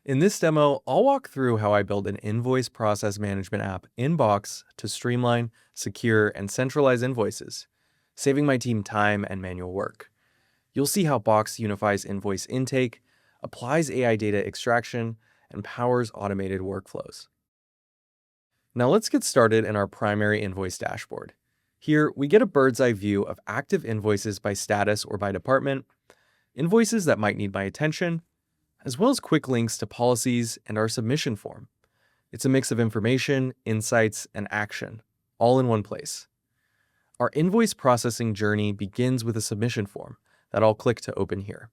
In this demo, I'll walk through how I build an invoice process management app in Box to streamline, secure, and centralize invoices, saving my team time and manual work. You'll see how Box unifies invoice intake, applies AI data extraction, and powers automated workflows. Now let's get started in our primary invoice dashboard. Here, we get a bird's eye view of active invoices by status or by department, invoices that might need my attention, as well as quick links to policies and our submission form. It's a mix of information, insights, and action, all in one place. Our invoice processing journey begins with a submission form that I'll click to open here.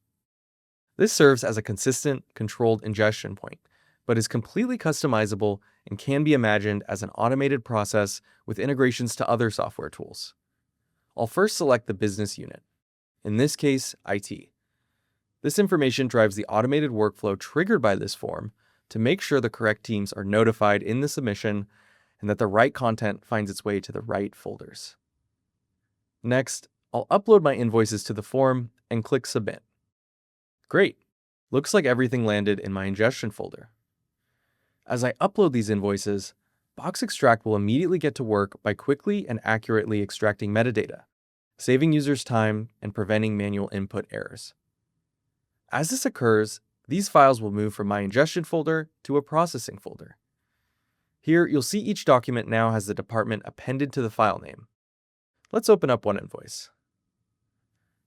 This serves as a consistent, controlled ingestion point, but is completely customizable and can be imagined as an automated process with integrations to other software tools. I'll first select the business unit, in this case, IT. This information drives the automated workflow triggered by this form to make sure the correct teams are notified in the submission and that the right content finds its way to the right folders. Next, I'll upload my invoices to the form and click Submit. Great! Looks like everything landed in my ingestion folder. As I upload these invoices, Box Extract will immediately get to work by quickly and accurately extracting metadata, saving users time and preventing manual input errors. As this occurs, these files will move from my ingestion folder to a processing folder. Here, you'll see each document now has the department appended to the file name. Let's open up one invoice.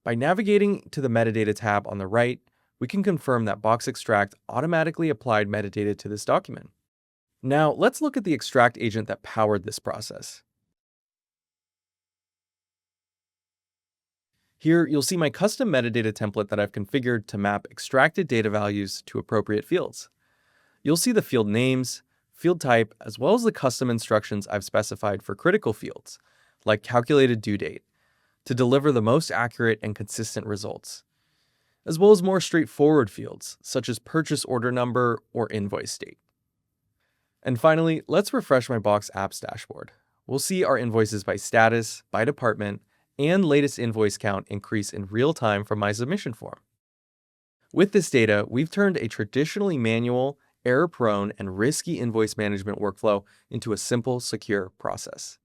By navigating to the Metadata tab on the right, we can confirm that Box Extract automatically applied metadata to this document. Now, let's look at the extract agent that powered this process. Here, you'll see my custom metadata template that I've configured to map extracted data values to appropriate fields. You'll see the field names, field type, as well as the custom instructions I've specified for critical fields, like calculated due date, to deliver the most accurate and consistent results, as well as more straightforward fields, such as purchase order number or invoice date. And finally, let's refresh my Box Apps dashboard. We'll see our invoices by status, by department, and latest invoice count increase in real time from my submission form. With this data, we've turned a traditionally manual, error-prone, and risky invoice management workflow into a simple, secure process.